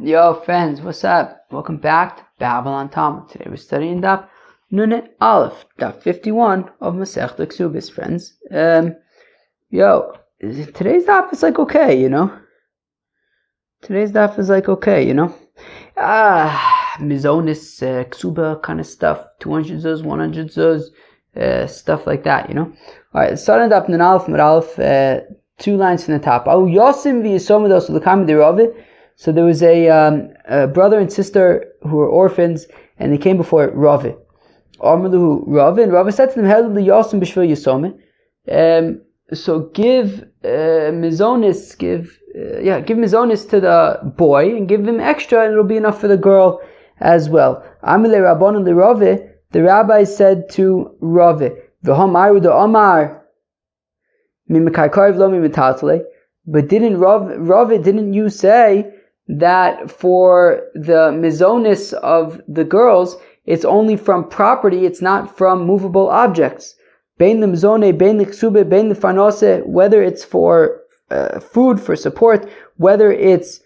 Yo friends, what's up? Welcome back to Babylon Talmud. Today we're studying Daf Nunet Aleph, Daf 51 of Masech Ksubis, friends. Today's Daf is like okay, Today's Daf is like okay, Mizonis, Ksuba kind of stuff, 200 zuz, 100 zuz, stuff like that, Alright, starting Daf Nunet Aleph with Aleph, 2 lines from the top. Au Yosim v'Yisomados l'kam d'Raveh. So there was a brother and sister who were orphans, and they came before Raveh. Amalu Raveh, and Raveh said to them, "Helu liyasim b'shvil yisomeh." So give mizonis, give mizonis to the boy, and give him extra, and it'll be enough for the girl as well. Amile Rabbanon Raveh. The rabbi said to Raveh, "V'hamaru the Amar mimekaykarev lo mimetatale." But didn't you say that for the mizonis of the girls, it's only from property, it's not from movable objects? Bein the mizone, bein the ksube, bein the farnose, whether it's for food, for support, whether it's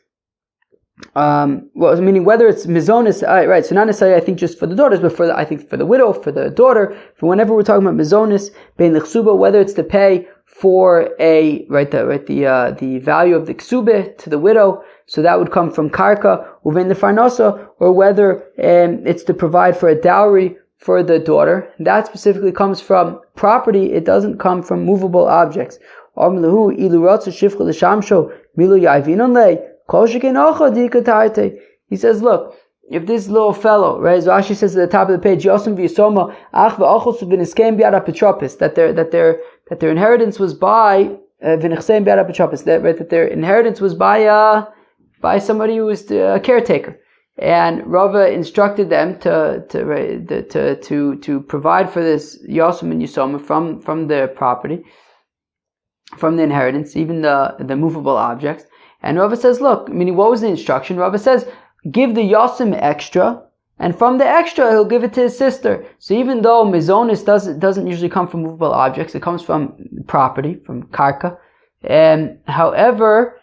whether it's mizonis, right? So not necessarily, I think, just for the daughters, but for the widow, for the daughter, for whenever we're talking about mizonis, bein the ksuba, whether it's to pay for the value of the ksube to the widow, so that would come from karka, uvein the farnasa, or whether it's to provide for a dowry for the daughter. That specifically comes from property. It doesn't come from movable objects. He says, look, if this little fellow, right, as Rashi says at the top of the page, that their inheritance was by that their inheritance was by somebody who was a caretaker, and Rava instructed them to provide for this Yosem and Yisoma from their property, from the inheritance, even the movable objects. And Rava says, look, what was the instruction? Rava says, give the Yosem extra, and from the extra, he'll give it to his sister. So even though mizonis doesn't usually come from movable objects, it comes from property, from karka. However,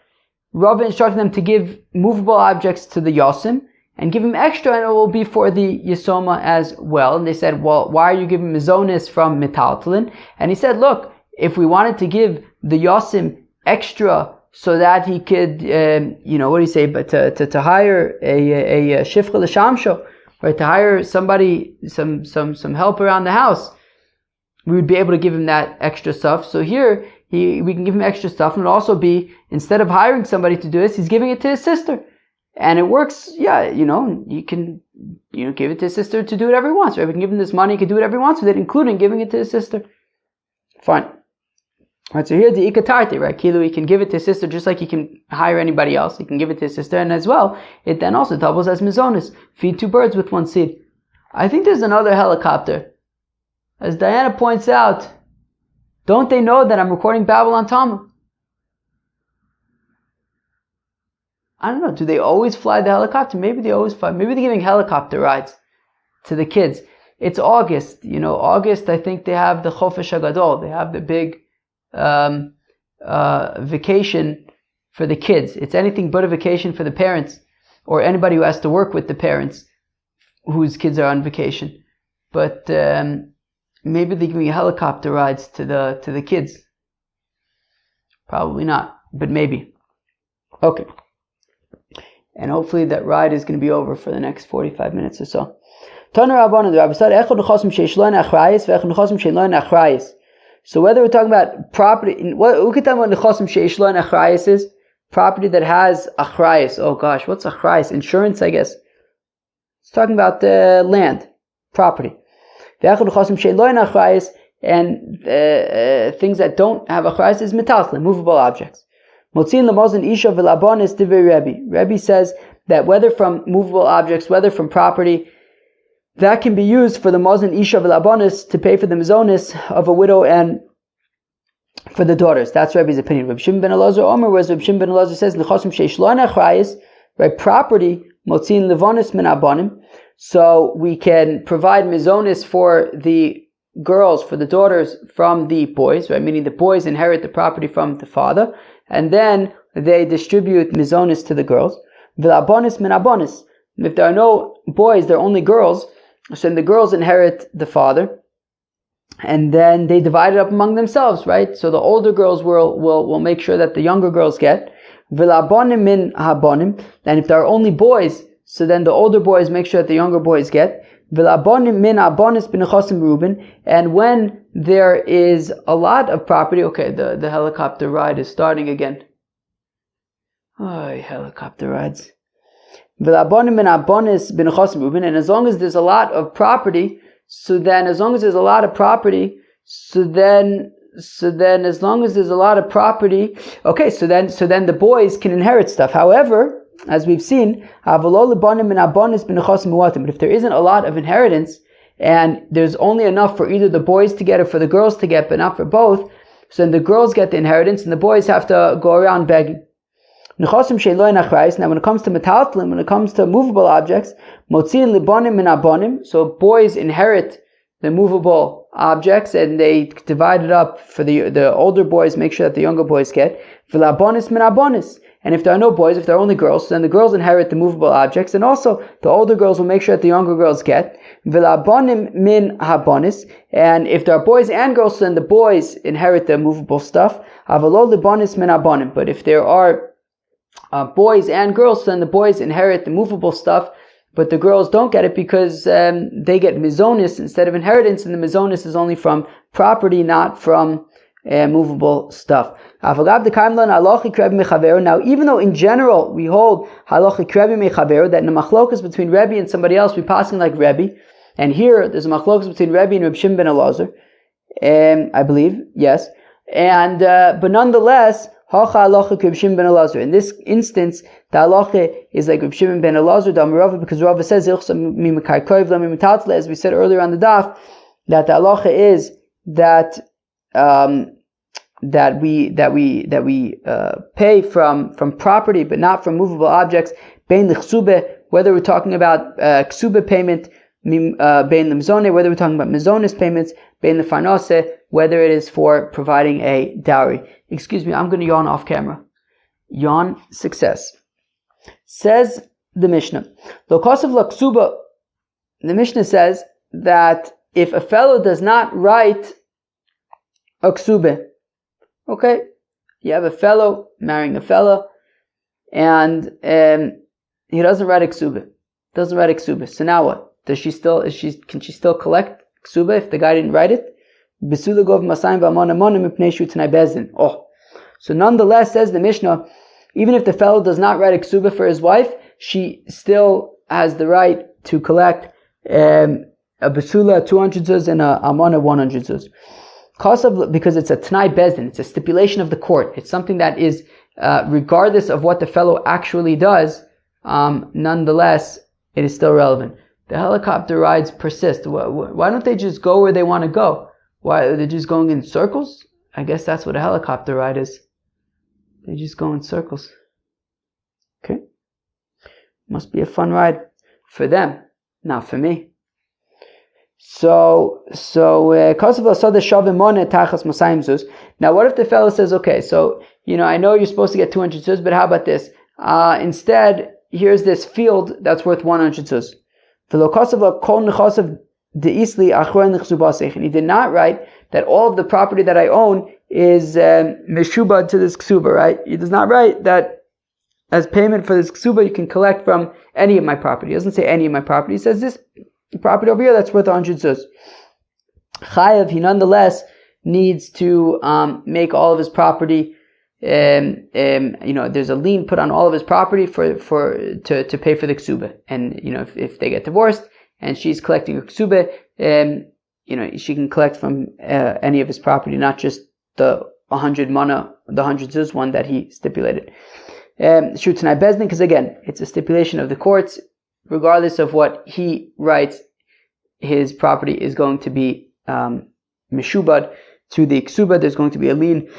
Rava instructed them to give movable objects to the yosim, and give him extra, and it will be for the yisoma as well. And they said, well, why are you giving mizonis from metaltalin? And he said, look, if we wanted to give the yosim extra so that he could, but to hire a shifcha l'shamsho, right, to hire somebody, some help around the house, we would be able to give him that extra stuff. So here, we can give him extra stuff, and it'll also be, instead of hiring somebody to do this, he's giving it to his sister. And it works, you can, give it to his sister to do whatever he wants, right? We can give him this money, he can do whatever he wants with it, including giving it to his sister. Fine. Right, so here the ikatarte, right? Kilu, he can give it to his sister just like he can hire anybody else. He can give it to his sister, and as well, it then also doubles as mizonis. Feed 2 birds with 1 seed. I think there's another helicopter. As Diana points out, don't they know that I'm recording Babylon Talmud? I don't know, do they always fly the helicopter? Maybe they always fly. Maybe they're giving helicopter rides to the kids. It's August. August, I think they have the Chofesh HaGadol. They have the big vacation for the kids. It's anything but a vacation for the parents, or anybody who has to work with the parents whose kids are on vacation. But maybe they're giving helicopter rides to the kids. Probably not, but maybe. Okay. And hopefully that ride is going to be over for the next 45 minutes or so. So whether we're talking about property, what is property that has achrayis. Oh gosh, what's achrayis? Insurance, I guess. It's talking about land, property. And things that don't have achrayis is metaltalin, movable objects. Rebbe says that whether from movable objects, whether from property, that can be used for the Mazon Isha v'Labonis to pay for the mizonis of a widow and for the daughters. That's Rebbe's opinion. Reb Shimon ben Elazar Omer, whereas Reb Shimon ben Elazar says, "Nechosim sheish lo achrayis," right? Property motzin levonis min abonim. So we can provide mizonis for the girls, for the daughters from the boys, right? Meaning the boys inherit the property from the father, and then they distribute mizonis to the girls. V'la'abonis min abonis. If there are no boys, there are only girls, so then the girls inherit the father, and then they divide it up among themselves, right? So the older girls will make sure that the younger girls get. V'la'abonim min habonim. And if there are only boys, so then the older boys make sure that the younger boys get. V'la'abonim min abonis b'nechosim Reuben. And when there is a lot of property, okay, the helicopter ride is starting again. Oh, helicopter rides. And as long as there's a lot of property, so then as long as there's a lot of property, okay, so then the boys can inherit stuff. However, as we've seen, but if there isn't a lot of inheritance, and there's only enough for either the boys to get or for the girls to get, but not for both, so then the girls get the inheritance and the boys have to go around begging. Now when it comes to metaltlin, when it comes to movable objects, so boys inherit the movable objects and they divide it up for the older boys, make sure that the younger boys get. And if there are no boys, if there are only girls, then the girls inherit the movable objects, and also the older girls will make sure that the younger girls get. And if there are boys and girls, then the boys inherit the movable stuff. But if there are boys and girls, then the boys inherit the movable stuff, but the girls don't get it because they get mizonis instead of inheritance, and the mizonis is only from property, not from movable stuff. Now, even though in general we hold halachi krebi mechaver, that in the machlokas between Rebbe and somebody else we passing like Rebbe, and here there's a machlokas between Rebbe and Reb Shimon ben Elazar, I believe, yes, and but nonetheless, in this instance, the halacha is like Reb Shimon ben Elazar, because Rava says, as we said earlier on the daf, that the halacha is that we pay from property, but not from movable objects. Whether we're talking about ksubah payment, bein lemzone, whether we're talking about mizonis payments, bein lefarnose, whether it is for providing a dowry. Excuse me, I'm going to yawn off camera. Yawn, success. Says the Mishnah. Lokasav laksuba. The Mishnah says that if a fellow does not write a ksubah, okay, you have a fellow marrying a fellow, and he doesn't write a ksubah. So now what? Can she still collect ksubah if the guy didn't write it? Oh, so nonetheless, says the Mishnah, even if the fellow does not write a ksubah for his wife, she still has the right to collect a basula 200 zuz and a amana 100 zuz. Because it's a t'nai bezdin, it's a stipulation of the court. It's something that is, regardless of what the fellow actually does, nonetheless, it is still relevant. The helicopter rides persist. Why don't they just go where they want to go? Why are they just going in circles? I guess that's what a helicopter ride is. They just go in circles. Okay. Must be a fun ride for them, not for me. So, now what if the fellow says, okay, so, I know you're supposed to get 200 zuz, but how about this? Instead, here's this field that's worth 100 zuz. And he did not write that all of the property that I own is meshubad to this ksuba, right? He does not write that as payment for this ksuba you can collect from any of my property. He doesn't say any of my property. He says this property over here that's worth 100 zuz. Chayav, he nonetheless needs to make all of his property. There's a lien put on all of his property to pay for the ksuba. And if they get divorced and she's collecting her ksuba, she can collect from any of his property, not just the 100 mana, the 100 zuz one that he stipulated. Shutanai bezdin, because again, it's a stipulation of the courts. Regardless of what he writes, his property is going to be meshubad to the ksuba. There's going to be a lien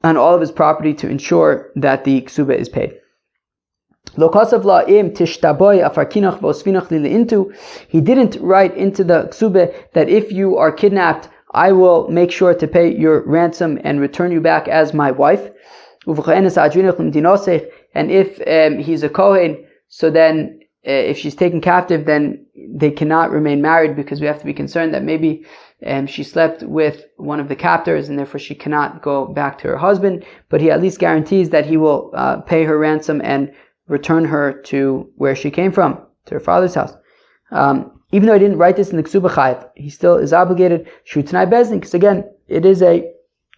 on all of his property to ensure that the ksuba is paid. He didn't write into the ksuba that if you are kidnapped, I will make sure to pay your ransom and return you back as my wife. and if he's a Kohen, so then if she's taken captive, then they cannot remain married, because we have to be concerned that maybe she slept with one of the captors and therefore she cannot go back to her husband, but he at least guarantees that he will pay her ransom and return her to where she came from, to her father's house. Even though he didn't write this in the Ksuba Chayiv, he still is obligated Shu T'nai Bezdin, because again, it is a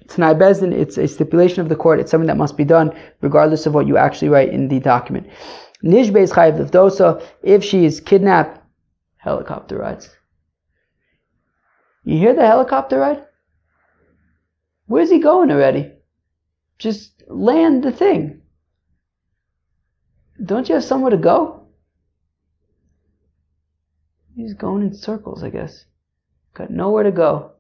T'nai Bezdin, it's a stipulation of the court, it's something that must be done regardless of what you actually write in the document. Nishbeis Chayiv Livdosa, if she is kidnapped, helicopter rides. You hear the helicopter ride? Where's he going already? Just land the thing. Don't you have somewhere to go? He's going in circles, I guess. Got nowhere to go.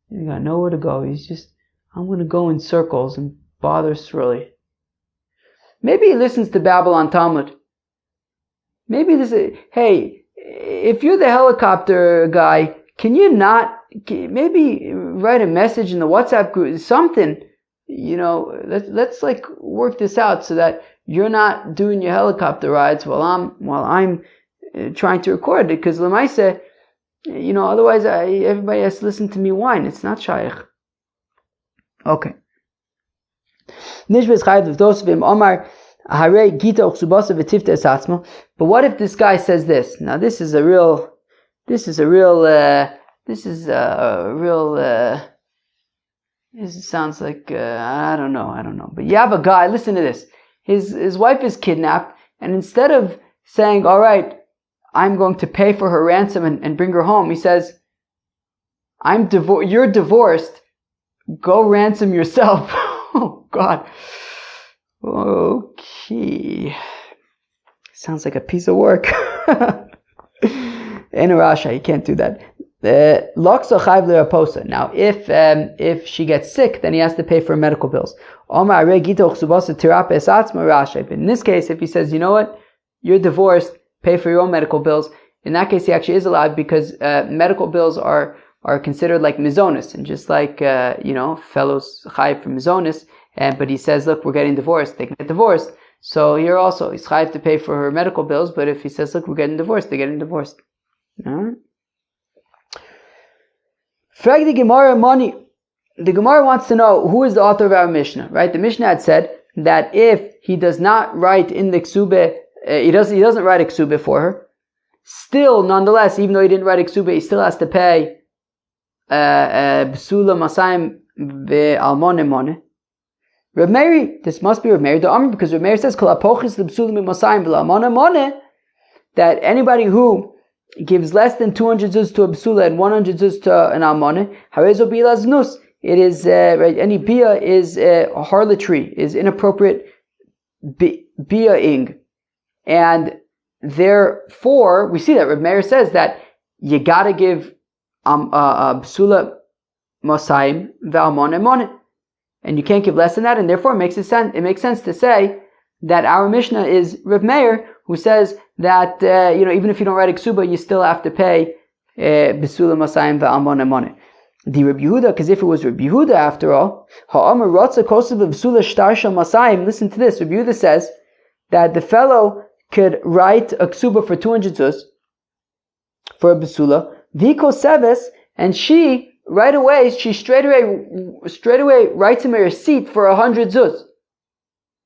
He's got nowhere to go. He's just, I'm going to go in circles and bother Sruli. Maybe he listens to Babylon Talmud. Maybe this is, hey, if you're the helicopter guy, can you not maybe write a message in the WhatsApp group, something, let's like work this out so that you're not doing your helicopter rides while I'm trying to record it, because Lamaisa, otherwise everybody has to listen to me whine. It's not shaykh. Okay. But what if this guy says this? Now this sounds like, I don't know. But you have a guy, listen to this. His wife is kidnapped, and instead of saying, all right, I'm going to pay for her ransom and bring her home, he says, you're divorced, go ransom yourself. Oh God. Okay. Sounds like a piece of work. In Rasha, you can't do that. Now, if she gets sick, then he has to pay for medical bills. But in this case, if he says, you know what, you're divorced, pay for your own medical bills, in that case he actually is allowed, because medical bills are considered like mizonis, and just like fellows chayiv for mizonis, but he says, look, we're getting divorced, they can get divorced. So here also, he's chayiv to pay for her medical bills, but if he says, look, we're getting divorced, they're getting divorced. Alright. Frag the Gemara money. The Gemara wants to know who is the author of our Mishnah, right? The Mishnah had said that if he does not write in the Ksubis, he doesn't write a Ksubis for her, still, nonetheless, even though he didn't write a Ksubis, he still has to pay B'sula Masayim Ve'almone Mone. Reb Meir, this must be Reb Meir, because Reb Meir says Kol Apochis L'B'sula Masayim Ve'almone Mone, that anybody who gives less than 200 zuz to a b'sula and 100 zuz to an almoneh, harezo bila znus. It is right. Any bia is harlotry, is inappropriate biaing, and therefore we see that Reb Meir says that you gotta give b'sula mosayim v'almoneh moneh, and you can't give less than that, and therefore it makes sense to say that our Mishnah is Reb Meir, who says that even if you don't write a ksuba, you still have to pay b'sula masayim v'almoneh moneh. The Reb Yehuda, because if it was Reb Yehuda after all, ha'amar rotza kosev b'sula shtar shel masayim. Listen to this. Reb Yehuda says that the fellow could write a ksuba for 200 zuz for a b'sula, v'koseves, and she straight away writes him a receipt for 100 zuz.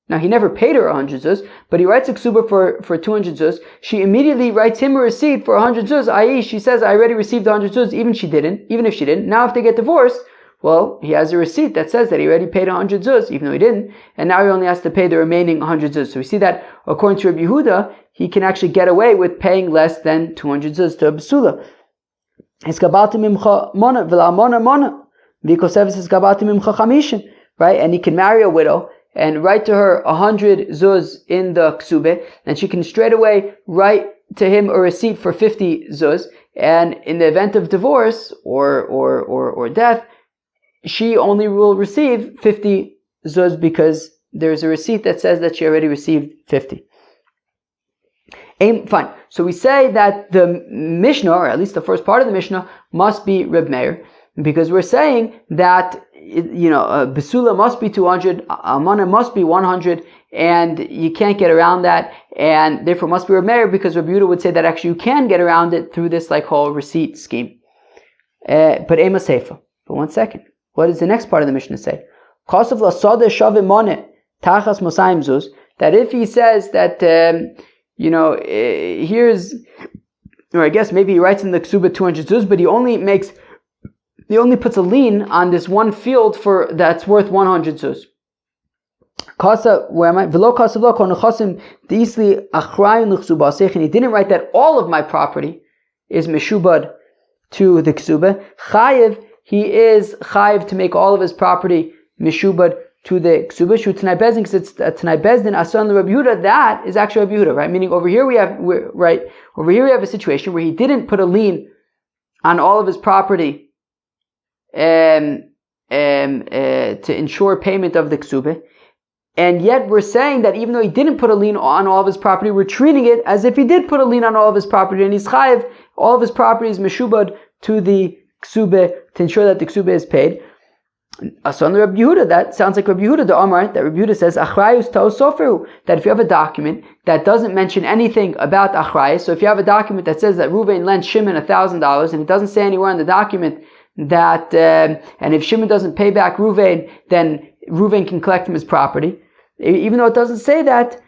Now, he never paid her 100 zuz, but he writes a ksuba for 200 zuz. She immediately writes him a receipt for 100 zuz, i.e. she says, I already received 100 zuz, even if she didn't. Now, if they get divorced, well, he has a receipt that says that he already paid 100 zuz, even though he didn't, and now he only has to pay the remaining 100 zuz. So we see that, according to Rabbi Yehuda, he can actually get away with paying less than 200 zuz to a b'sula. Right? And he can marry a widow and write to her 100 zuz in the ksube, and she can straight away write to him a receipt for 50 zuz, and in the event of divorce or death, she only will receive 50 zuz because there's a receipt that says that she already received 50. Fine. So we say that the Mishnah, or at least the first part of the Mishnah, must be Reb Meir. because we're saying that, Besula must be 200, Amana must be 100, and you can't get around that, and therefore must be Reb Meir, because Reb Yehuda would say that actually you can get around it through this whole receipt scheme. But Ema Seifa. But 1 second. What does the next part of the Mishnah say? Kosav la Sode Shavim Moneh Tachas Mosayim Zuz. That if he says that, here's, or I guess maybe he writes in the Ksuba 200 Zuz, but he only puts a lien on this one field that's worth 100 Zuz. Kasa, where am I? V'lo Kasav lo Kon Nechasim D'Isli Achrayun L'Ksubasech, and he didn't write that all of my property is Meshubad to the Ksuba. Chayiv, he is chayiv to make all of his property Meshubad to the Ksubis, Shu Tanai Bezdin, because it's Tanai Bezdin, Asan Reb Yehuda, that is actually Reb Yehuda, right? Meaning over here we have a situation where he didn't put a lien on all of his property to ensure payment of the Ksubah, and yet we're saying that even though he didn't put a lien on all of his property, we're treating it as if he did put a lien on all of his property, and he's chayiv, all of his property is Meshubad to the Ksubah to ensure that the Ksubah is paid. Asan Reb Yehuda, that sounds like Reb Yehuda the Amar, that Reb Yehuda says Achrayus Ta'os Soferu, that if you have a document that doesn't mention anything about Achrayus, so if you have a document that says that Reuven lent Shimon $1,000, and it doesn't say anywhere in the document that, and if Shimon doesn't pay back Reuven, then Reuven can collect from his property. Even though it doesn't say that,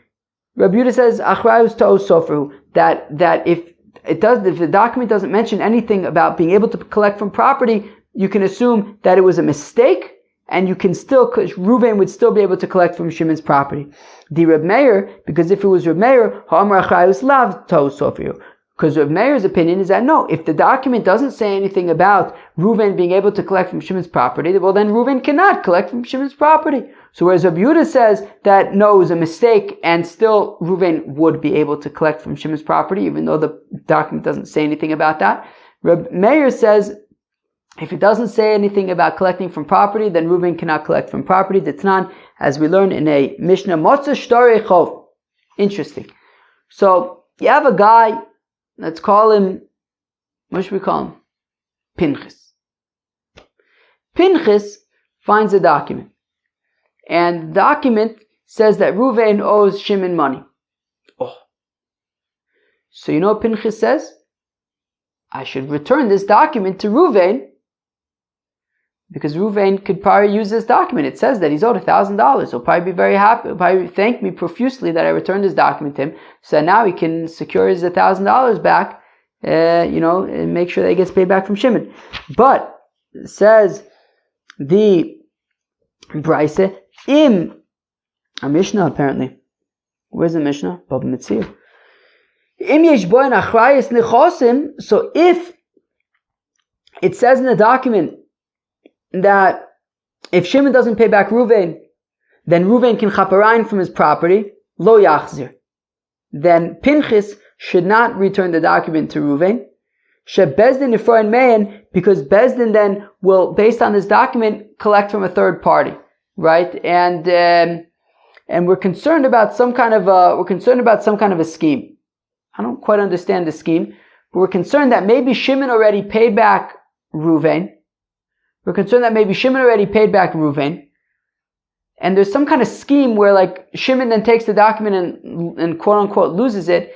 Reb Yehuda says Achrayus Ta'os Soferu, that if the document doesn't mention anything about being able to collect from property, you can assume that it was a mistake, and Reuven would still be able to collect from Shimon's property. The Reb Meir, because if it was Reb Meir, Ha'amar Achrayus Lav Ta'os Soferu. Because Reb Meir's opinion is that no, if the document doesn't say anything about Reuven being able to collect from Shimon's property, well then Reuven cannot collect from Shimon's property. So whereas Reb Yehuda says that no, it was a mistake, and still Reuven would be able to collect from Shimon's property, even though the document doesn't say anything about that. Reb Meir says if it doesn't say anything about collecting from property, then Reuven cannot collect from property. D'Tnan, as we learn in a Mishnah, Motza Shtarei Chov. Interesting. So you have a guy, let's call him, what should we call him? Pinchas. Pinchas finds a document, and the document says that Reuven owes Shimon money. Oh. So you know what Pinchas says? I should return this document to Reuven, because Reuven could probably use this document. It says that he's owed $1,000. He'll probably be very happy. He'll probably thank me profusely that I returned this document to him, so now he can secure his $1,000 back, and make sure that he gets paid back from Shimon. But says the Braise, a Mishnah apparently. Where's the Mishnah? Baba Mitzir. So if it says in the document that if Shimon doesn't pay back Reuven, then Reuven can chaparain from his property, lo yachzir. Then Pinchas should not return the document to Reuven. She Bezdin Ifrain Meyan, because Bezdin then will, based on this document, collect from a third party, right? And we're concerned about some kind of a scheme. I don't quite understand the scheme, but we're concerned that maybe Shimon already paid back Reuven. And there's some kind of scheme where Shimon then takes the document and quote unquote loses it,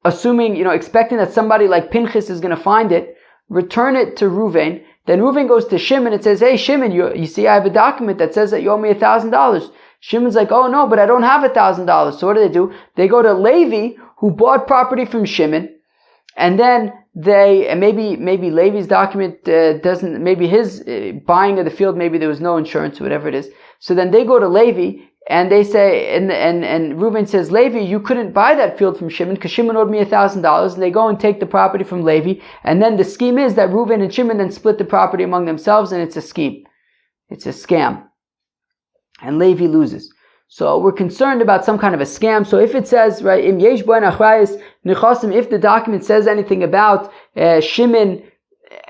assuming, expecting that somebody like Pinchas is going to find it, return it to Reuven. Then Reuven goes to Shimon and says, hey Shimon, you see I have a document that says that you owe me $1,000. Shimon's like, oh no, but I don't have $1,000. So what do? They go to Levi, who bought property from Shimon, and then maybe Levi's document doesn't, maybe his buying of the field, maybe there was no insurance or whatever it is. So then they go to Levi and they say, and Reuven says, Levi, you couldn't buy that field from Shimon because Shimon owed me $1,000, and they go and take the property from Levi, and then the scheme is that Reuven and Shimon then split the property among themselves, and it's a scheme. It's a scam. And Levi loses. So we're concerned about some kind of a scam. So if it says, right, if the document says anything about Shimon,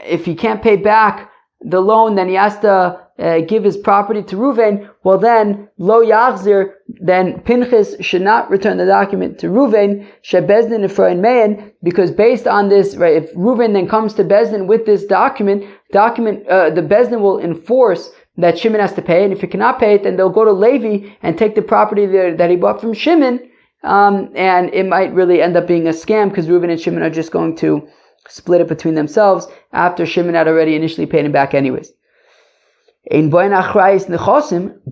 if he can't pay back the loan, then he has to give his property to Reuven. Well then, lo yachzir, then Pinchas should not return the document to Reuven, shebezdin efrain meyan, because based on this, right, if Reuven then comes to Bezdin with this document, document, the Beis Din will enforce that Shimon has to pay, and if he cannot pay it, then they'll go to Levi and take the property that he bought from Shimon, and it might really end up being a scam because Reuven and Shimon are just going to split it between themselves after Shimon had already initially paid him back anyways.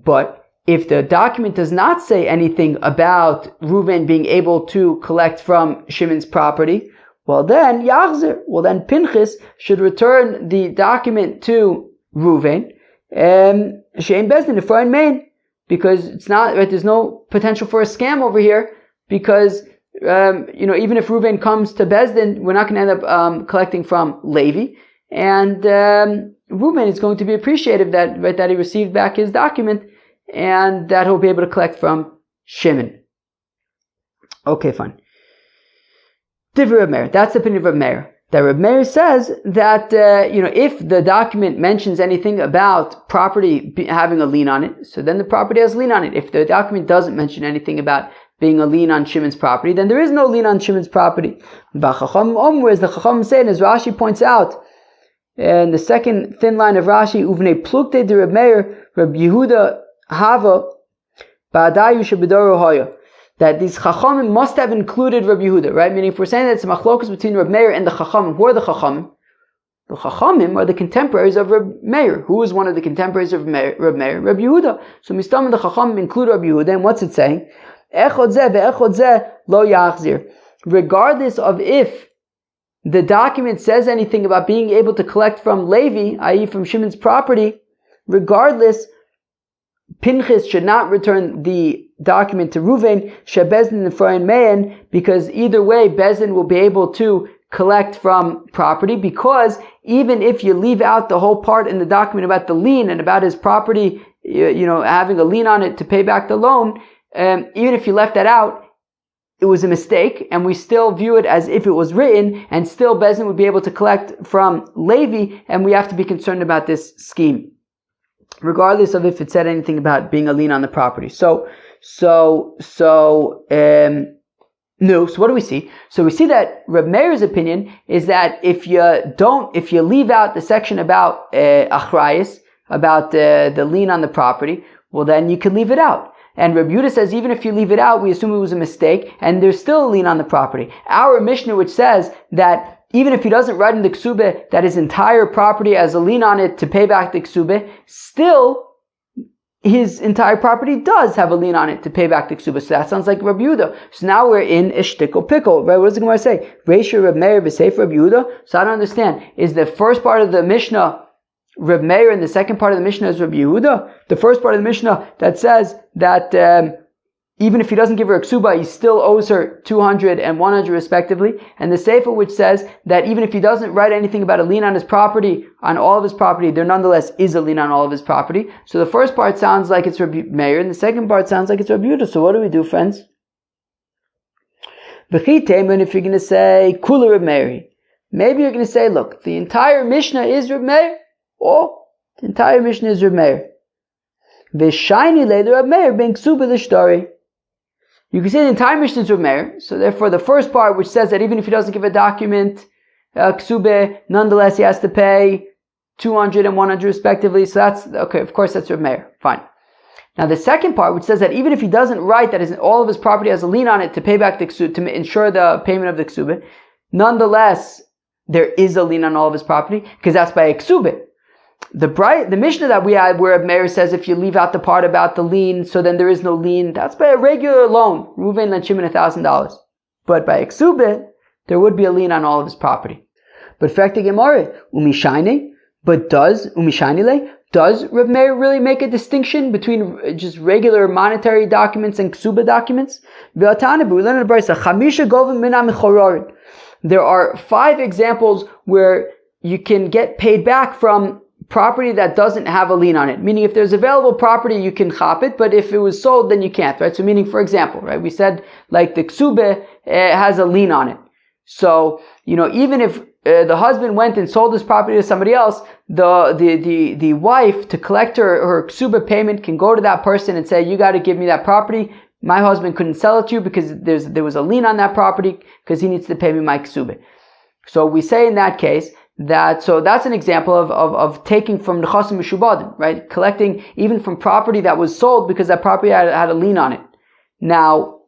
But if the document does not say anything about Reuven being able to collect from Shimon's property, well then Pinchas should return the document to Reuven, Shein Beis Din for main, because it's not right. There's no potential for a scam over here, because even if Reuven comes to Beis Din, we're not going to end up collecting from Levi, and Reuven is going to be appreciative that he received back his document, and that he'll be able to collect from Shimon. Okay, fine. Divrei Reb Meir. That's the opinion of Reb Meir. That Reb Meir says that if the document mentions anything about property having a lien on it, so then the property has a lien on it. If the document doesn't mention anything about being a lien on Shimon's property, then there is no lien on Shimon's property. Whereas the Chacham say, and as Rashi points out, in the second thin line of Rashi, Uvnei plukte de Reb Meir, Reb Yehuda Hava, Ba'adayu shebedoro hoya, that these Chachamim must have included Reb Yehuda, right? Meaning if we're saying that it's a machlokus between Reb Meir and the Chachamim, who are the Chachamim? The Chachamim are the contemporaries of Reb Meir. Who is one of the contemporaries of Reb Meir? Reb Yehuda. So Mistam and the Chachamim include Reb Yehuda, and what's it saying? Echod zeh ve'echod zeh lo yachzir. Regardless of if the document says anything about being able to collect from Levi, i.e. from Shimon's property, regardless, Pinchas should not return the document to Reuven, Beis Din Nefrayin Me'en, because either way, Beis Din will be able to collect from property, because even if you leave out the whole part in the document about the lien and about his property, having a lien on it to pay back the loan, even if you left that out, it was a mistake, and we still view it as if it was written, and still Beis Din would be able to collect from Levi, and we have to be concerned about this scheme, regardless of if it said anything about being a lien on the property. So what do we see? So we see that Reb Meir's opinion is that if you leave out the section about achrayus, about the lien on the property, well then you can leave it out. And Reb Yehuda says even if you leave it out, we assume it was a mistake, and there's still a lien on the property. Our Mishnah, which says that even if he doesn't write in the Ksubis that his entire property has a lien on it to pay back the Ksubis, still his entire property does have a lien on it to pay back the Ksubis. So that sounds like Reb Yehuda. So now we're in a shtickle pickle, right? What does the Gemara say? Reisha Reb Meir v'seif Reb Yehuda. So I don't understand. Is the first part of the Mishnah Reb Meir and the second part of the Mishnah is Reb Yehuda? The first part of the Mishnah that says that even if he doesn't give her a ksuba, he still owes her 200 and 100 respectively. And the Sefer, which says that even if he doesn't write anything about a lien on his property, on all of his property, there nonetheless is a lien on all of his property. So the first part sounds like it's Reb Meir, and the second part sounds like it's Reb Yehuda. So what do we do, friends? B'chitemen, if you're going to say Kula Reb Meir, maybe you're going to say, look, the entire Mishnah is Reb Meir, or the entire Mishnah is Reb Meir. V'shayni le'der Reb Meir ben ksuba l'shtori. You can say the entire Mishnah is Reb Meir, so therefore the first part, which says that even if he doesn't give a document, ksube, nonetheless he has to pay 200 and 100 respectively, so that's, okay, of course that's Reb Meir, fine. Now the second part, which says that even if he doesn't write that all of his property has a lien on it to pay back the ksube, to ensure the payment of the ksube, nonetheless there is a lien on all of his property, because that's by a ksube. The Mishnah that we had where Reb Meir says if you leave out the part about the lien, so then there is no lien, that's by a regular loan. Reuven lent Shimon $1,000. But by Ksubis, there would be a lien on all of his property. But Fekte Gemara, Umishane, but does Reb Meir really make a distinction between just regular monetary documents and Ksubis documents? There are 5 examples where you can get paid back from property that doesn't have a lien on it. Meaning if there's available property, you can chop it, but if it was sold, then you can't, right? So meaning, for example, right, we said like the Ksubis has a lien on it. So, even if the husband went and sold his property to somebody else, the wife, to collect her Ksubis payment, can go to that person and say, you got to give me that property. My husband couldn't sell it to you because there was a lien on that property because he needs to pay me my Ksubis. So we say in that case so that's an example of taking from nechasim mishubadim, right? Collecting even from property that was sold because that property had a lien on it. Now,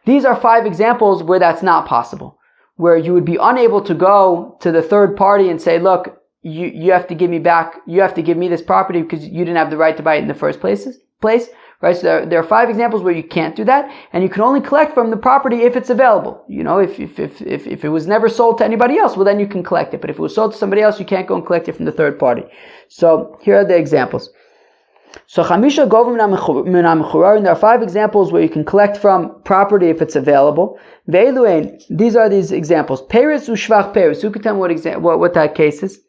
these are 5 examples where that's not possible, where you would be unable to go to the third party and say, look, you have to give me back, you have to give me this property because you didn't have the right to buy it in the first place. Right, so there are 5 examples where you can't do that, and you can only collect from the property if it's available. If it was never sold to anybody else, well then you can collect it. But if it was sold to somebody else, you can't go and collect it from the third party. So here are the examples. So chamisha govim min ha-mechurar, there are 5 examples where you can collect from property if it's available. Ve'eluein, these are these examples. Peres u'shvach peres. Who can tell me what that case is?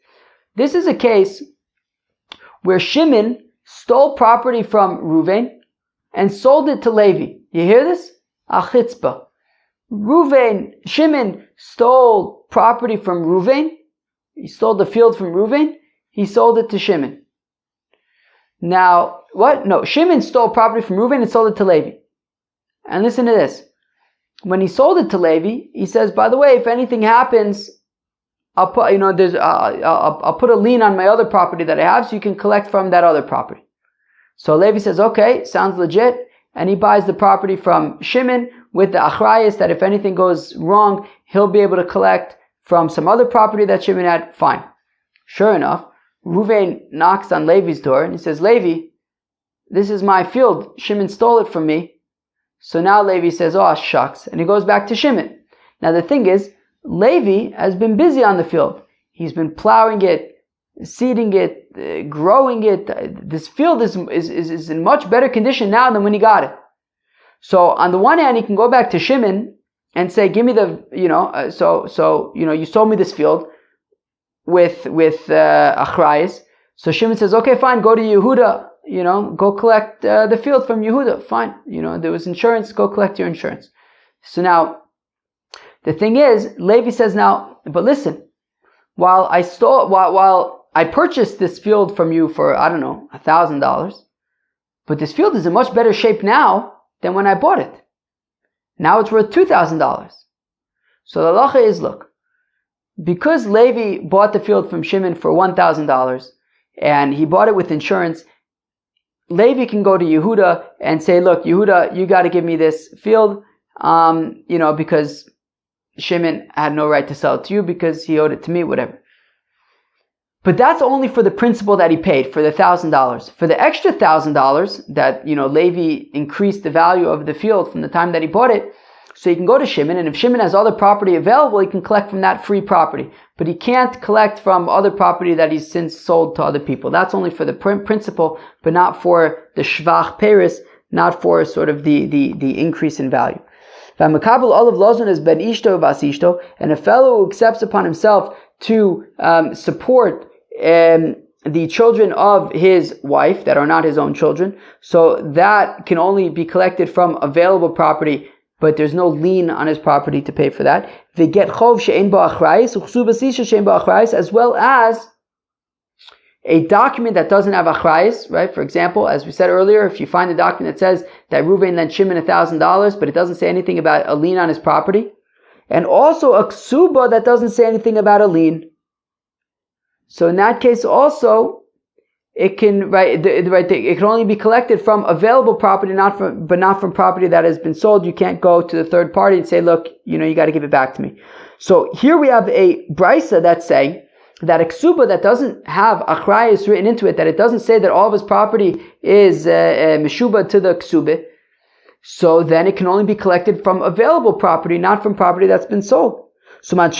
This is a case where Shimon stole property from Reuven and sold it to Levi. You hear this? A chitzpah. Shimon stole property from Reuven. He stole the field from Reuven. He sold it to Shimon. Now, what? No, Shimon stole property from Reuven and sold it to Levi. And listen to this. When he sold it to Levi, he says, by the way, if anything happens, I'll put, I'll put a lien on my other property that I have so you can collect from that other property. So Levi says, okay, sounds legit. And he buys the property from Shimon with the achrayas that if anything goes wrong, he'll be able to collect from some other property that Shimon had. Fine. Sure enough, Reuven knocks on Levi's door and he says, Levi, this is my field. Shimon stole it from me. So now Levi says, oh, shucks. And he goes back to Shimon. Now the thing is, Levi has been busy on the field. He's been plowing it, seeding it, growing it. This field is in much better condition now than when he got it. So on the one hand, he can go back to Shimon and say, give me the, you sold me this field with achrayas. So Shimon says, okay, fine, go to Yehuda, go collect the field from Yehuda. Fine. There was insurance, go collect your insurance. So now, the thing is, Levi says now, but listen, while I purchased this field from you for, I don't know, $1,000, but this field is in much better shape now than when I bought it. Now it's worth $2,000. So the halacha is, look, because Levi bought the field from Shimon for $1,000 and he bought it with insurance, Levi can go to Yehuda and say, look, Yehuda, you got to give me this field, because Shimon had no right to sell it to you because he owed it to me, whatever. But that's only for the principal that he paid, for the $1,000. For the extra $1,000 that, Levi increased the value of the field from the time that he bought it, so he can go to Shimon, and if Shimon has other property available, he can collect from that free property. But he can't collect from other property that he's since sold to other people. That's only for the principal, but not for the shvach peris, not for sort of the increase in value. And a fellow who accepts upon himself to support the children of his wife that are not his own children, so that can only be collected from available property, but there's no lien on his property to pay for that. They get chov she'ein bo achrayis, u'ksubis isha she'ein bo achrayis, as well as a document that doesn't have achrayis, right? For example, as we said earlier, if you find a document that says that Reuven lent Shimon $1,000, but it doesn't say anything about a lien on his property, and also a ksuba that doesn't say anything about a lien. So in that case also, it can it can only be collected from available property, but not from property that has been sold. You can't go to the third party and say, look, you got to give it back to me. So here we have a brisa that's saying that a ksuba that doesn't have achrayis written into it, that it doesn't say that all of his property is meshuba to the ksubit, so then it can only be collected from available property, not from property that's been sold. So who's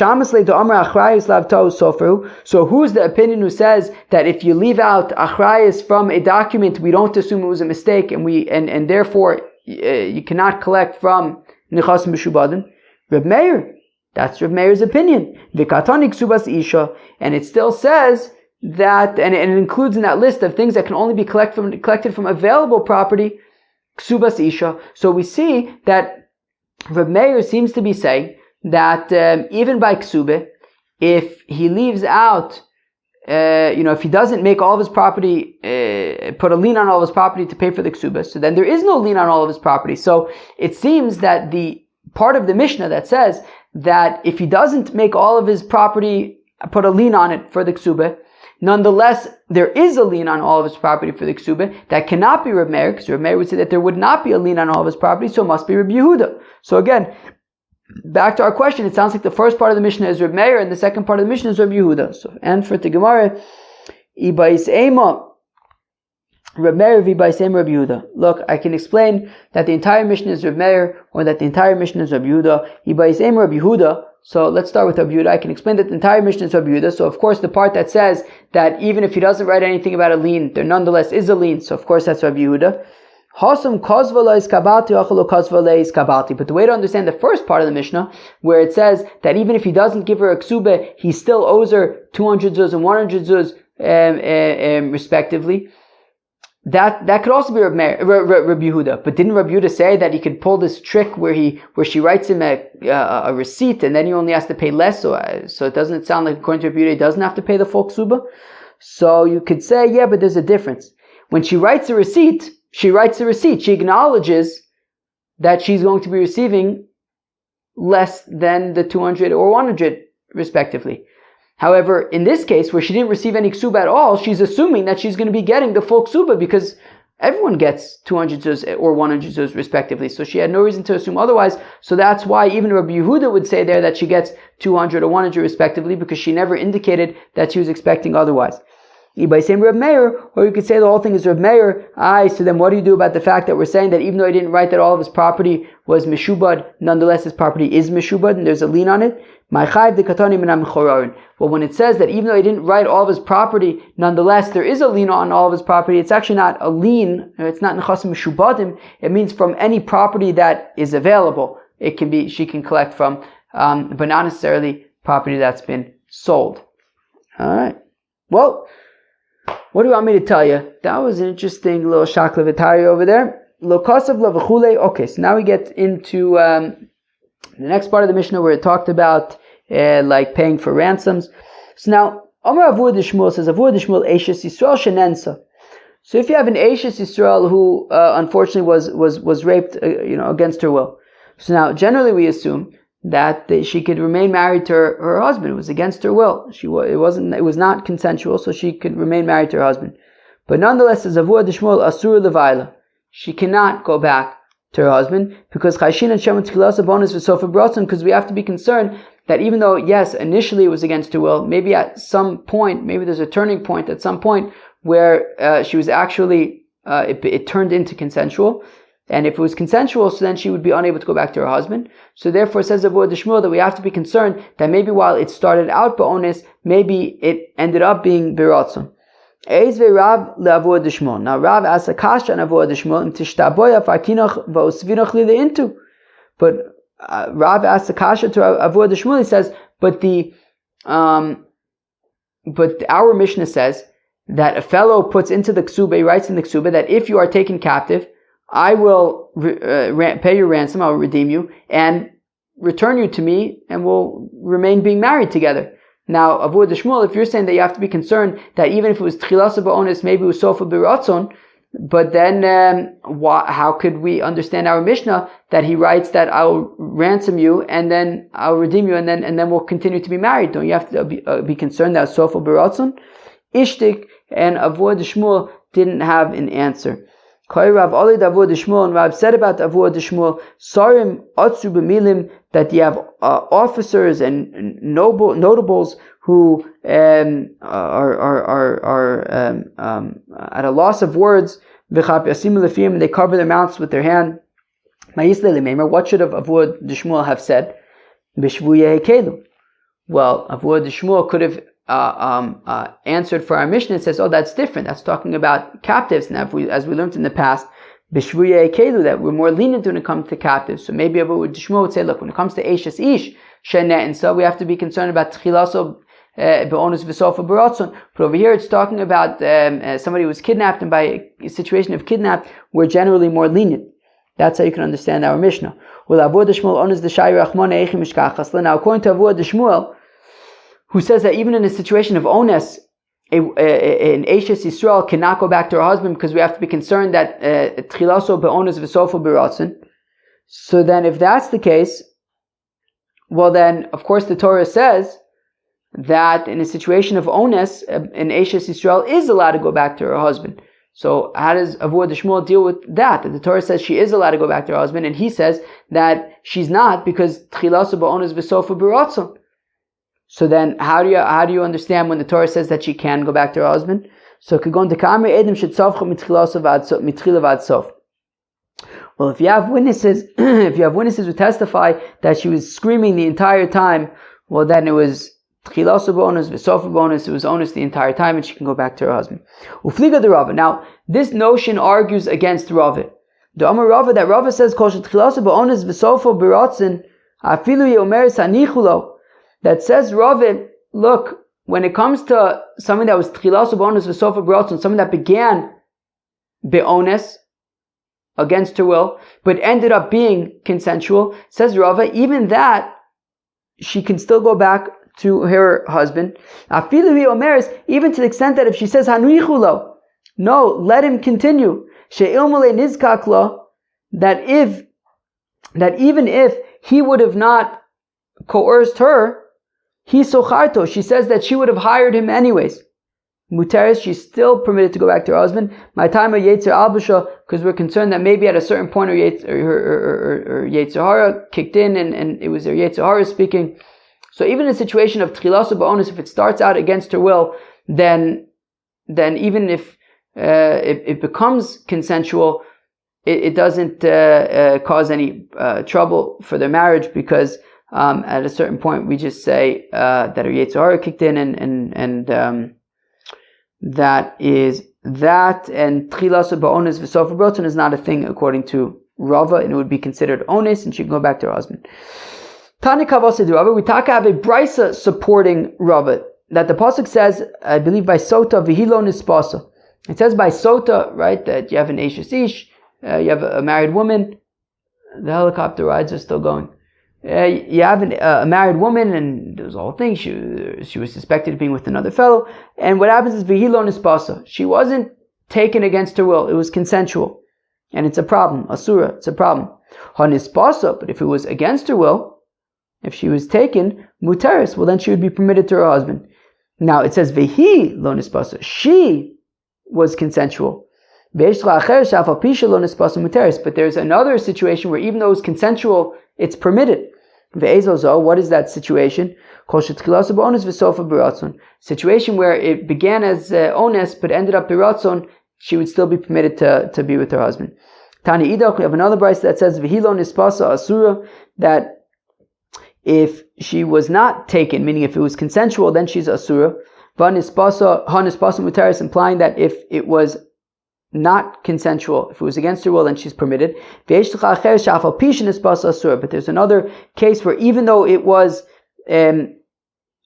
the opinion who says that if you leave out achrayis from a document, we don't assume it was a mistake, and therefore you cannot collect from nechas mishubadim? Reb Meir. That's Reb Meir's opinion. V'katani ksubas isha, and it still says that, and it includes in that list of things that can only be collected from available property, ksubas isha. So we see that Reb Meir seems to be saying that even by ksube, if he leaves out, if he doesn't make all of his property, put a lien on all of his property to pay for the ksube, so then there is no lien on all of his property. So it seems that the part of the Mishnah that says that if he doesn't make all of his property, put a lien on it for the Ksubah, nonetheless, there is a lien on all of his property for the Ksubah. That cannot be Reb Meir, because Reb Meir would say that there would not be a lien on all of his property, so it must be Reb Yehuda. So again, back to our question, it sounds like the first part of the Mishnah is Reb Meir, and the second part of the Mishnah is Reb Yehuda. So, and for the Gemara, Ibais Ema, Reb Meir v'Ibais Ema Reb Yehuda. Look, I can explain that the entire Mishnah is Reb Meir, or that the entire Mishnah is Reb Yehuda. Ibais Ema Reb Yehuda. So let's start with Reb Yehuda. I can explain that the entire Mishnah is Reb Yehuda. So of course the part that says that even if he doesn't write anything about a lien, there nonetheless is a lien. So of course that's Reb Yehuda. Hasam kozvala is kabalti, achalo kozvala is kabalti. But the way to understand the first part of the Mishnah, where it says that even if he doesn't give her a ksubah, he still owes her 200 zuz and 100 zuz, respectively. That could also be Reb Yehuda. But didn't Reb Yehuda say that he could pull this trick where she writes him a receipt and then he only has to pay less? So it doesn't sound like, according to Reb Yehuda, he doesn't have to pay the full ksubah. So you could say, yeah, but there's a difference. When she writes a receipt, she acknowledges that she's going to be receiving less than the 200 or 100, respectively. However, in this case, where she didn't receive any ksuba at all, she's assuming that she's going to be getting the full ksuba because everyone gets 200 zuz or 100 zuz, respectively. So she had no reason to assume otherwise. So that's why even Rabbi Yehuda would say there that she gets 200 or 100, respectively, because she never indicated that she was expecting otherwise. By saying Reb Meir, or you could say the whole thing is Reb Meir. So then what do you do about the fact that we're saying that even though he didn't write that all of his property was meshubad, nonetheless his property is meshubad and there's a lien on it? Well, when it says that even though he didn't write all of his property, nonetheless there is a lien on all of his property, it's actually not a lien, it's not nechasim meshubadim, it means from any property that is available, it can be, she can collect from, but not necessarily property that's been sold. Alright. Well, what do you want me to tell you? That was an interesting little shaklavitari over there. Okay, so now we get into the next part of the Mishnah where it talked about like paying for ransoms. So now, Amar Avur Dishmuel says, Avur Dishmuel Eishes Yisrael Shenensa. So if you have an Eishes Yisrael who unfortunately was raped, against her will. So now, generally we assume that she could remain married to her husband. It was against her will. It was not consensual, so she could remain married to her husband. But nonetheless, as Avur Dishmuel Asur Levaila, she cannot go back to her husband because Chayshin and Shemot Tchilasa bonus for Sofa Brotzen, because we have to be concerned that even though, yes, initially it was against her will, maybe at some point, maybe there's a turning point at some point where she was actually, it turned into consensual. And if it was consensual, so then she would be unable to go back to her husband. So therefore, says Avur Dishmuel that we have to be concerned that maybe while it started out ba'onis, maybe it ended up being biratzon. Eizve Rav le'Avur Dishmuel. Now Rav asks a kasha on Avur Dishmuel, and tishtaboya farkinach va'osvinach li le'intu. But Rav asks a kasha to Avur Dishmuel. He says, but our Mishnah says that a fellow puts into the ksuba, he writes in the ksuba that if you are taken captive, I will pay your ransom, I will redeem you, and return you to me, and we'll remain being married together. Now, Avur Dishmuel, if you're saying that you have to be concerned that even if it was Tchilasa Ba'onis, maybe it was Sofa B'Ratzon, but then how could we understand our Mishnah that he writes that I'll ransom you, and then I'll redeem you, and then we'll continue to be married? Don't you have to be concerned that Sofa B'Ratzon? Ishtik and Avur Dishmuel didn't have an answer. Rav Ali Avur Dishmuel, and Rav said about Avur Dishmuel, Sarim Otsu B'Milim, that you have officers and notables who are at a loss of words. And they cover their mouths with their hand. What should Avur Dishmuel have said? Well, Avur Dishmuel could have answered for our Mishnah. It says, oh, that's different. That's talking about captives. Now, as we learned in the past, that we're more lenient when it comes to captives. So maybe Avur Dishmuel would say, look, when it comes to Eishes Ish, Shenet, and so we have to be concerned about Tchilaso Be'onus V'sofa B'Ratzon. But over here it's talking about somebody who was kidnapped, and by a situation of kidnapped, we're generally more lenient. That's how you can understand our Mishnah. Well, Avur Dishmuel ones the Shai Rachmon Eichim Mishkachas. Now, according to Avur Dishmuel, who says that even in a situation of ones, an Eishes Yisrael cannot go back to her husband because we have to be concerned that Tchilaso Be'onus V'sofa B'Ratzon. So then if that's the case, well then, of course, the Torah says that in a situation of ones, an Eishes Yisrael is allowed to go back to her husband. So how does Avur de Shmuel deal with that? The Torah says she is allowed to go back to her husband, and he says that she's not because Tchilasu ba'ones v'sofa b'ratzon. So then, how do you understand when the Torah says that she can go back to her husband? So kagon dekamri edim shetzavcha mitchilasu mitchila v'ad sof. Well, if you have witnesses who testify that she was screaming the entire time, well, then it was tchilasu ba'ones v'sofa ba'ones. It was onus the entire time, and she can go back to her husband. Ufliga de Rava. Now, this notion argues against Rava. The Amar Rava that Rava says kol shetchilasu ba'ones v'sofa b'ratzon afilu yeomeres hanichulo. That says, Rava, look, when it comes to something that was tchilasu b'ones v'sofa b'ratzon, something that began be'ones, against her will, but ended up being consensual, says Rava, even that, she can still go back to her husband. Even to the extent that if she says, Hanuichulo, no, let him continue. That even if he would have not coerced her, he socharto, she says that she would have hired him anyways. Muteris, she's still permitted to go back to her husband. My time of Yetzer Albusha, because we're concerned that maybe at a certain point her Yetzer Hara kicked in and it was her Yetzer Hara speaking. So even in a situation of Tchilasu ba'ones, if it starts out against her will, then even if it becomes consensual, it doesn't cause any trouble for their marriage, because at a certain point we just say that her Yetzer Hara kicked in and that is that, and Tchilasu ba'ones v'sofa b'ratzon is not a thing according to Rava, and it would be considered ones, and she can go back to her husband. Tani kavase de Rava, we have a brisa supporting Rava, that the pasuk says, I believe by Sota, v'hilo nispasa. It says by Sota, right, that you have an Eishes Ish, you have a married woman. The helicopter rides are still going. You have a married woman, and there was a whole thing. She was suspected of being with another fellow, and what happens is v'hilo nispasa. She wasn't taken against her will; it was consensual, and it's a problem. Asura, it's a problem. Hanispasa, but if it was against her will, if she was taken muteris, well then she would be permitted to her husband. Now it says v'hi lo nispasa. She was consensual. But there's another situation where even though it was consensual, it's permitted. What is that situation? Situation where it began as ones but ended up biratzon, she would still be permitted to be with her husband. Tani idach, we have another brisa that says v'hilo nispasa asura, that if she was not taken, meaning if it was consensual, then she's asura. V'nispasa mutaris, implying that if it was not consensual, if it was against her will, then she's permitted. But there's another case where even though it was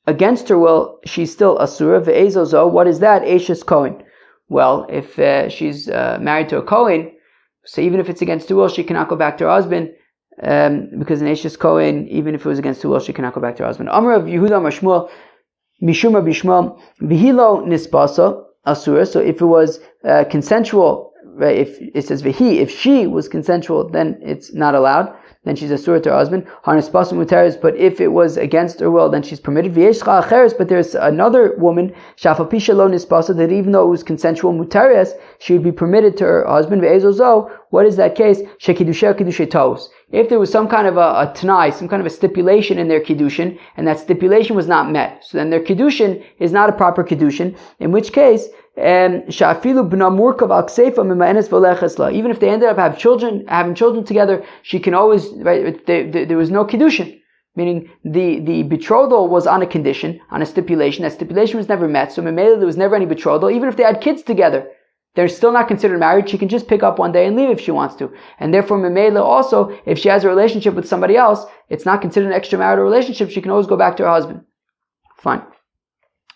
against her will, she's still asura. What is that? Eishes Kohen. Well, if she's married to a Kohen, so even if it's against her will, she cannot go back to her husband, because in Eishes Kohen, even if it was against her will, she cannot go back to her husband. Amar of Yehuda Amar Shmuel, Mishuma Bishmuel, Vihilo Nispasa Asura. So if it was consensual, right? If it says Vihi, if she was consensual, then it's not allowed. Then she's asura to her husband. Hanispasu muteris. But if it was against her will, then she's permitted. V'yeshcha acheres. But there's another woman, shafapisha lo nispasa, that even though it was consensual muteris, she would be permitted to her husband. V'ezozo. What is that case? Shekidushay kidushay tos. If there was some kind of a t'nai, some kind of a stipulation in their kiddushin, and that stipulation was not met, so then their kiddushin is not a proper kiddushin, in which case, even if they ended up having children together, she can always, right, there was no kiddushin, meaning the betrothal was on a condition, on a stipulation. That stipulation was never met, so there was never any betrothal. Even if they had kids together, they're still not considered married. She can just pick up one day and leave if she wants to. And therefore, Memela also, if she has a relationship with somebody else, it's not considered an extramarital relationship. She can always go back to her husband. Fine.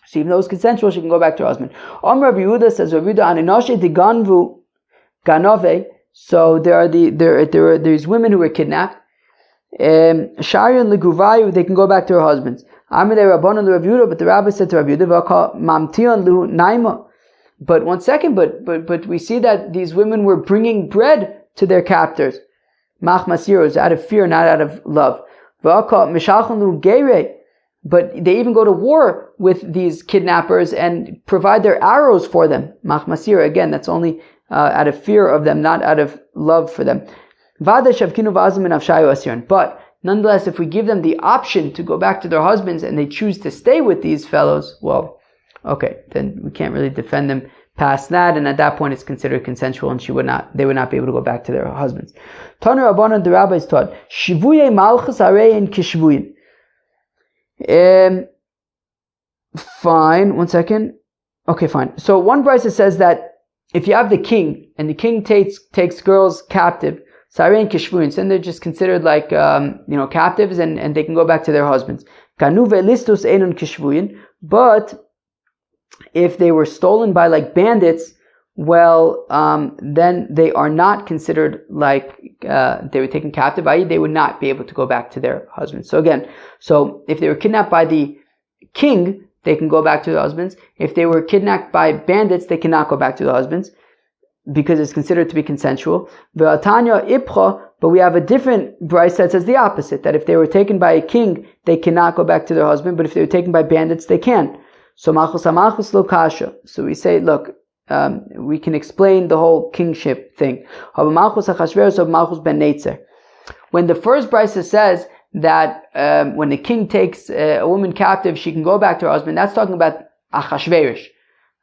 So even though it's consensual, she can go back to her husband. Rabbi Yehuda says, Rabbi Yehuda, Aninashe de ganvu ganove. So there are these women who were kidnapped. Sharian leguvayu, they can go back to her husbands. Amide Rabbanon le Rabbi Yehuda, but the rabbi said to Rabbi Yehuda, V'aka mamtion lu naima. But one second, but we see that these women were bringing bread to their captors. Mach masiros, out of fear, not out of love. But they even go to war with these kidnappers and provide their arrows for them. Machmasira, again, that's only out of fear of them, not out of love for them. But nonetheless, if we give them the option to go back to their husbands and they choose to stay with these fellows, well, okay, then we can't really defend them past that, and at that point it's considered consensual, and they would not be able to go back to their husbands. Tanu Rabbanan, the rabbis taught, Shivuye Malchus Arein Kishvuyin. Fine, one second. Okay, fine. So one brisa says that if you have the king, and the king takes girls captive, Sarein Kishvuyin, then they're just considered like captives, and they can go back to their husbands. Kanu ve'listus einun kishvuyin, but if they were stolen by like bandits, well, then they are not considered like they were taken captive, i.e. they would not be able to go back to their husbands. So again, if they were kidnapped by the king, they can go back to their husbands. If they were kidnapped by bandits, they cannot go back to their husbands because it's considered to be consensual. But we have a different brisa that says the opposite, that if they were taken by a king, they cannot go back to their husband, but if they were taken by bandits, they can. So malchus malchus lo kasha. So we say, look, we can explain the whole kingship thing. When the first brisa says that when the king takes a woman captive, she can go back to her husband, that's talking about Achashverosh.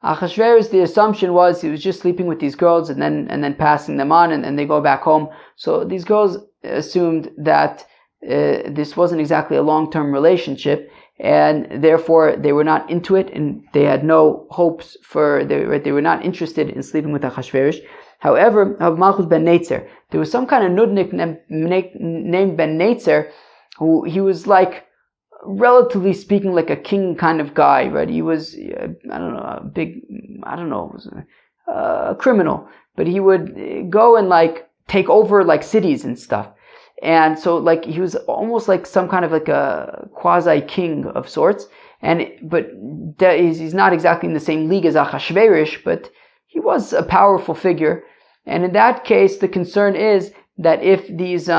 Achashverosh, the assumption was he was just sleeping with these girls and then passing them on, and they go back home. So these girls assumed that this wasn't exactly a long-term relationship, and therefore they were not into it, and they had no hopes they were not interested in sleeping with Achashverosh. However, Malchus ben Netzer, there was some kind of nudnik named Ben Netzer, who he was like, relatively speaking, like a king kind of guy, right? He was, a criminal, but he would go and like take over like cities and stuff. And so like he was almost like some kind of like a quasi king of sorts. But he's not exactly in the same league as Achashverosh, but he was a powerful figure. And in that case, the concern is that if these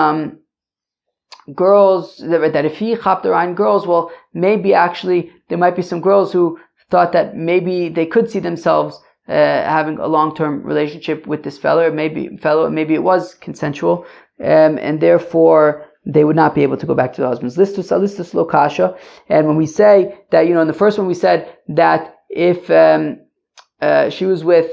girls, that if he chapterein girls, well, maybe actually there might be some girls who thought that maybe they could see themselves having a long-term relationship with this fellow. Maybe it was consensual, and therefore they would not be able to go back to the husbands. Listus lokasha. And when we say that, in the first one we said that if she was with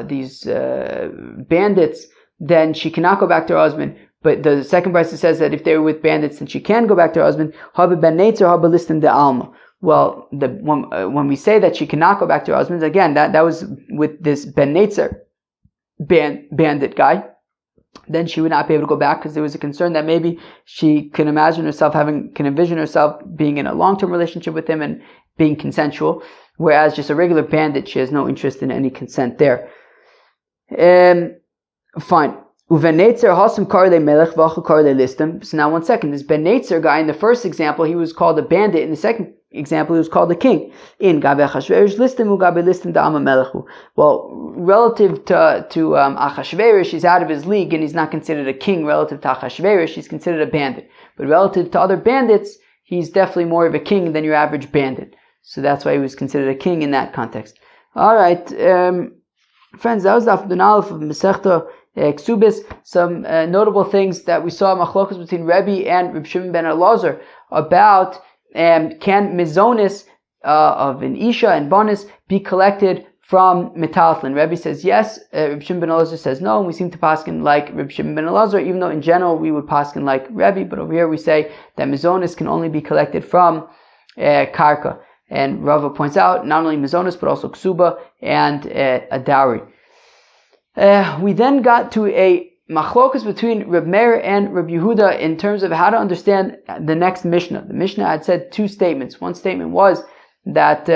these bandits, then she cannot go back to her husband. But the second brisa says that if they were with bandits, then she can go back to her husband. Habe ben Netzer, habe listim de alma. Well, when we say that she cannot go back to her husband, again, that was with this Ben Netzer bandit guy, then she would not be able to go back because there was a concern that maybe she can envision herself being in a long-term relationship with him and being consensual, whereas just a regular bandit, she has no interest in any consent there. Fine. Uven Netzer hasam karle melech v'achal karle listim. So now 1 second, this Ben Netzer guy in the first example, he was called a bandit. In the second example, he was called a king. In gabe Achashverosh listim u gabe listim da'ama melechu. Well, relative to Achashverosh, he's out of his league and he's not considered a king. Relative to Achashverosh, he's considered a bandit. But relative to other bandits, he's definitely more of a king than your average bandit. So that's why he was considered a king in that context. Alright, friends, that was the Afdun Aleph of Masechta Ksubis. Some notable things that we saw machlokas between Rebbe and Reb Shimon ben Elazar about can mizonis of an isha and bonus be collected from metaltlin. Rebbe says yes, Reb Shimon ben Elazar says no, and we seem to paskin like Reb Shimon ben Elazar, even though in general we would paskin like Rebbe, but over here we say that mizonis can only be collected from karka. And Rava points out not only mizonis but also ksuba and a dowry. We then got to a machlokas between Reb Meir and Reb Yehuda in terms of how to understand the next Mishnah. The Mishnah had said two statements. One statement was that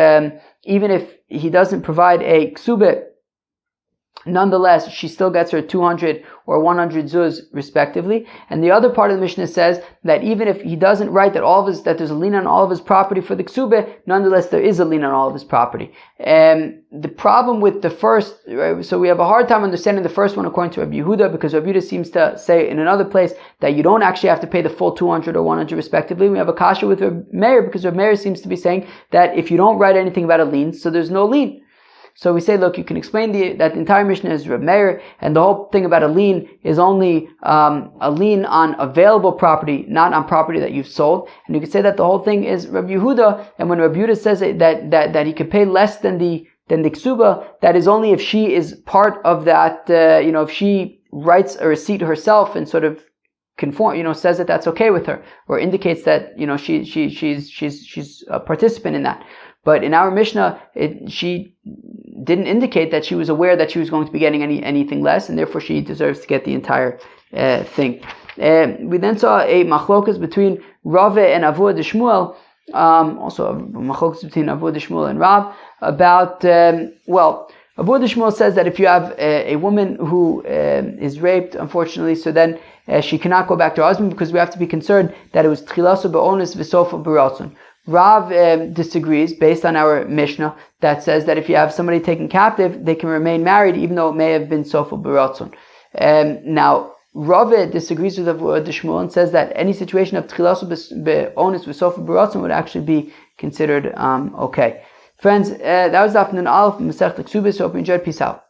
even if he doesn't provide a ksubah nonetheless, she still gets her 200 or 100 zuz respectively. And the other part of the Mishnah says that even if he doesn't write that there's a lien on all of his property for the ksubah, nonetheless there is a lien on all of his property. The problem with the first, right, so we have a hard time understanding the first one according to Rabbi Yehuda, because Rabbi Yehuda seems to say in another place that you don't actually have to pay the full 200 or 100 respectively. We have a kasha with Rabbi Meir, because Rabbi Meir seems to be saying that if you don't write anything about a lien, so there's no lien. So we say, look, you can explain that the entire Mishnah is Reb Meir, and the whole thing about a lien is only a lien on available property, not on property that you've sold. And you could say that the whole thing is Reb Yehuda, and when Reb Yehuda says that he could pay less than the ksuba, that is only if she is part of that. If she writes a receipt herself and sort of says that that's okay with her, or indicates that she's a participant in that. But in our Mishnah, she didn't indicate that she was aware that she was going to be getting anything less, and therefore she deserves to get the entire thing. We then saw a machlokas between Rave and Avua de Shmuel, also a machlokas between Avua de Shmuel and Rav, about, Avua de Shmuel says that if you have a woman who is raped, unfortunately, so then she cannot go back to her husband, because we have to be concerned that it was tchilaso be'onis v'sofa b'ratzon. Rav disagrees based on our Mishnah that says that if you have somebody taken captive, they can remain married even though it may have been sofa b'ratzon. Now, Rav disagrees with Avua de Shmuel and says that any situation of tchilaso be'onis v'sofa b'ratzon would actually be considered okay. Friends, that was Daf Nun Aleph, Masechet Ksubis. Hope you enjoyed. Peace out.